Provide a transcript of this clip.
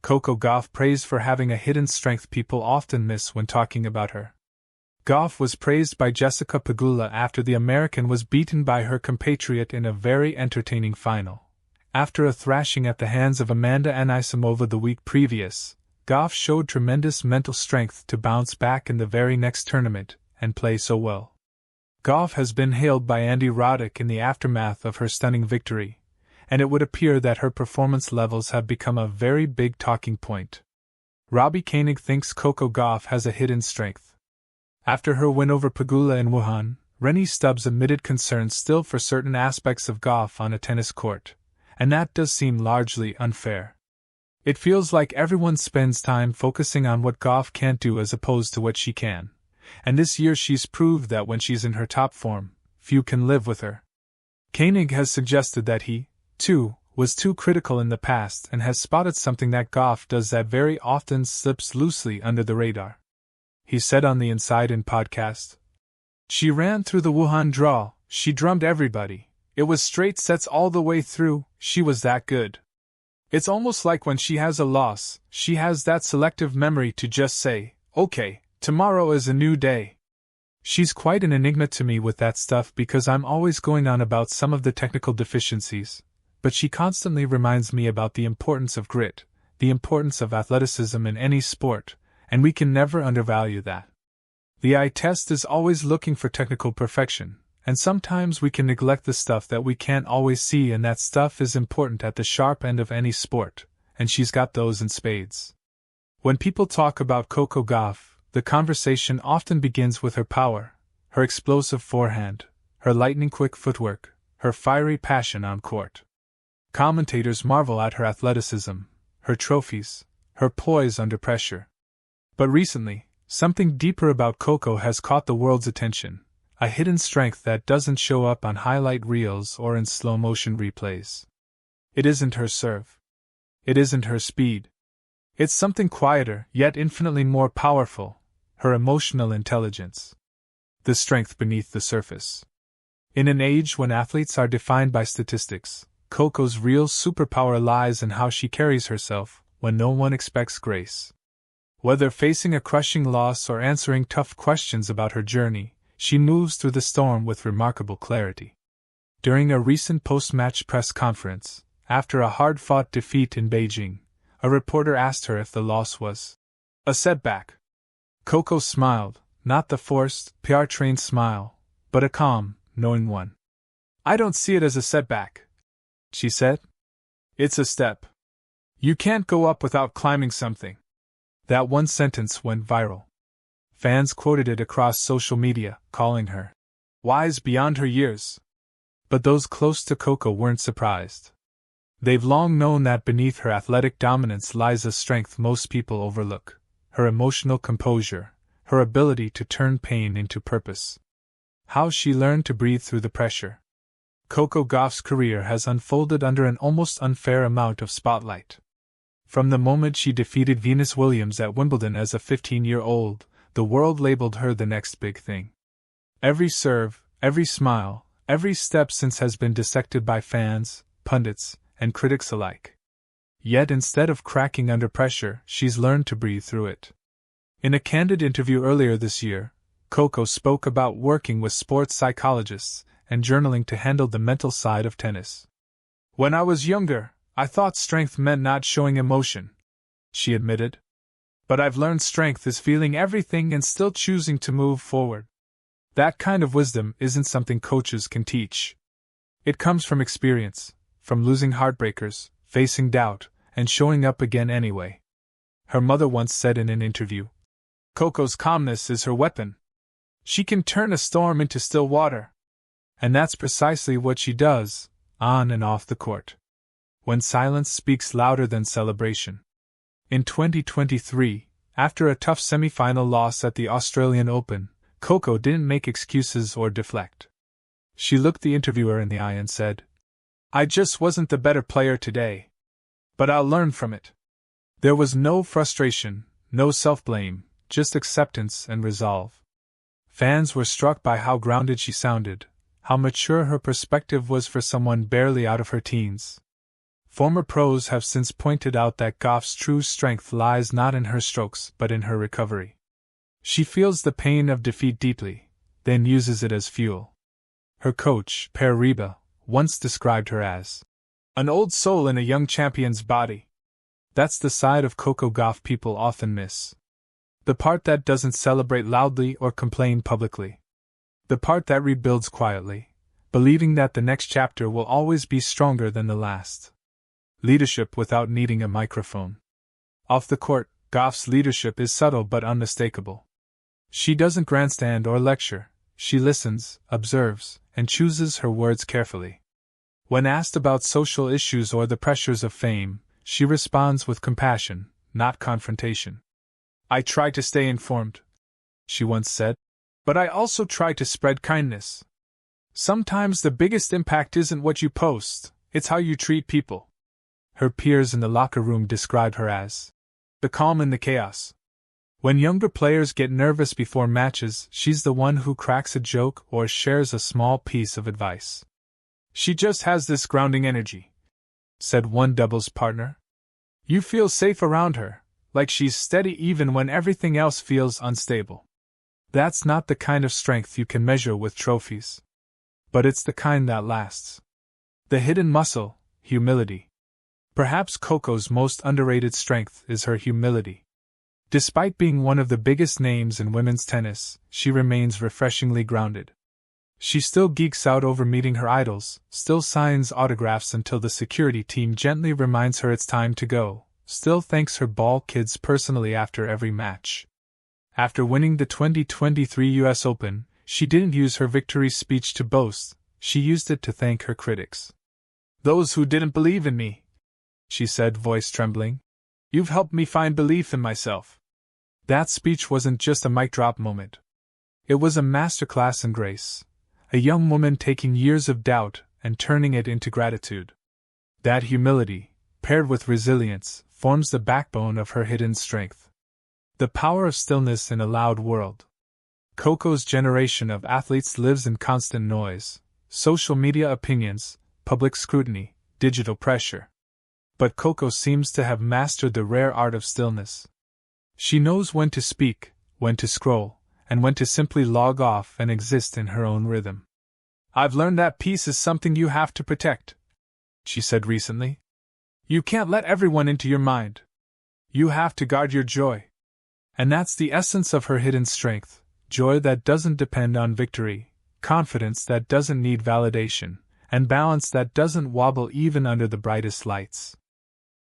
Coco Gauff praised for having a hidden strength people often miss when talking about her. Gauff was praised by Jessica Pegula after the American was beaten by her compatriot in a very entertaining final. After a thrashing at the hands of Amanda Anisimova the week previous, Gauff showed tremendous mental strength to bounce back in the very next tournament and play so well. Gauff has been hailed by Andy Roddick in the aftermath of her stunning victory, and it would appear that her performance levels have become a very big talking point. Robbie Koenig thinks Coco Gauff has a hidden strength. After her win over Pegula in Wuhan, Rennie Stubbs admitted concerns still for certain aspects of Gauff on a tennis court, and that does seem largely unfair. It feels like everyone spends time focusing on what Gauff can't do as opposed to what she can, and this year she's proved that when she's in her top form, few can live with her. Koenig has suggested that he, too, was too critical in the past and has spotted something that Gauff does that very often slips loosely under the radar. He said on the Inside In podcast, "She ran through the Wuhan draw, she drummed everybody, it was straight sets all the way through, she was that good. It's almost like when she has a loss, she has that selective memory to just say, okay, tomorrow is a new day." She's quite an enigma to me with that stuff because I'm always going on about some of the technical deficiencies, but she constantly reminds me about the importance of grit, the importance of athleticism in any sport, and we can never undervalue that. The eye test is always looking for technical perfection, and sometimes we can neglect the stuff that we can't always see, and that stuff is important at the sharp end of any sport, and she's got those in spades. When people talk about Coco Gauff, the conversation often begins with her power, her explosive forehand, her lightning-quick footwork, her fiery passion on court. Commentators marvel at her athleticism, her trophies, her poise under pressure. But recently, something deeper about Coco has caught the world's attention, a hidden strength that doesn't show up on highlight reels or in slow-motion replays. It isn't her serve. It isn't her speed. It's something quieter, yet infinitely more powerful, her emotional intelligence. The strength beneath the surface. In an age when athletes are defined by statistics, Coco's real superpower lies in how she carries herself when no one expects grace. Whether facing a crushing loss or answering tough questions about her journey, she moves through the storm with remarkable clarity. During a recent post-match press conference, after a hard-fought defeat in Beijing, a reporter asked her if the loss was a setback. Coco smiled, not the forced, PR-trained smile, but a calm, knowing one. "I don't see it as a setback," she said. "It's a step. You can't go up without climbing something." That one sentence went viral. Fans quoted it across social media, calling her wise beyond her years. But those close to Coco weren't surprised. They've long known that beneath her athletic dominance lies a strength most people overlook: her emotional composure, her ability to turn pain into purpose. How she learned to breathe through the pressure. Coco Gauff's career has unfolded under an almost unfair amount of spotlight. From the moment she defeated Venus Williams at Wimbledon as a 15-year-old, the world labeled her the next big thing. Every serve, every smile, every step since has been dissected by fans, pundits, and critics alike. Yet instead of cracking under pressure, she's learned to breathe through it. In a candid interview earlier this year, Coco spoke about working with sports psychologists and journaling to handle the mental side of tennis. "When I was younger, I thought strength meant not showing emotion," she admitted. "But I've learned strength is feeling everything and still choosing to move forward. That kind of wisdom isn't something coaches can teach. It comes from experience, from losing heartbreakers, facing doubt, and showing up again anyway." Her mother once said in an interview, "Coco's calmness is her weapon. She can turn a storm into still water." And that's precisely what she does, on and off the court. When silence speaks louder than celebration. In 2023, after a tough semi-final loss at the Australian Open, Coco didn't make excuses or deflect. She looked the interviewer in the eye and said, "I just wasn't the better player today. But I'll learn from it." There was no frustration, no self-blame, just acceptance and resolve. Fans were struck by how grounded she sounded, how mature her perspective was for someone barely out of her teens. Former pros have since pointed out that Gauff's true strength lies not in her strokes but in her recovery. She feels the pain of defeat deeply, then uses it as fuel. Her coach, Per Reba, once described her as an old soul in a young champion's body. That's the side of Coco Gauff people often miss. The part that doesn't celebrate loudly or complain publicly. The part that rebuilds quietly, believing that the next chapter will always be stronger than the last. Leadership without needing a microphone. Off the court, Gauff's leadership is subtle but unmistakable. She doesn't grandstand or lecture, she listens, observes, and chooses her words carefully. When asked about social issues or the pressures of fame, she responds with compassion, not confrontation. "I try to stay informed," she once said, "but I also try to spread kindness. Sometimes the biggest impact isn't what you post, it's how you treat people." Her peers in the locker room describe her as the calm in the chaos. When younger players get nervous before matches, she's the one who cracks a joke or shares a small piece of advice. "She just has this grounding energy," said one doubles partner. "You feel safe around her, like she's steady even when everything else feels unstable." That's not the kind of strength you can measure with trophies. But it's the kind that lasts. The hidden muscle, humility. Perhaps Coco's most underrated strength is her humility. Despite being one of the biggest names in women's tennis, she remains refreshingly grounded. She still geeks out over meeting her idols, still signs autographs until the security team gently reminds her it's time to go, still thanks her ball kids personally after every match. After winning the 2023 US Open, she didn't use her victory speech to boast, she used it to thank her critics. "Those who didn't believe in me," she said, voice trembling. "You've helped me find belief in myself." That speech wasn't just a mic drop moment. It was a masterclass in grace. A young woman taking years of doubt and turning it into gratitude. That humility, paired with resilience, forms the backbone of her hidden strength. The power of stillness in a loud world. Coco's generation of athletes lives in constant noise, social media opinions, public scrutiny, digital pressure. But Coco seems to have mastered the rare art of stillness. She knows when to speak, when to scroll, and when to simply log off and exist in her own rhythm. "I've learned that peace is something you have to protect," she said recently. "You can't let everyone into your mind. You have to guard your joy." And that's the essence of her hidden strength, joy that doesn't depend on victory, confidence that doesn't need validation, and balance that doesn't wobble even under the brightest lights.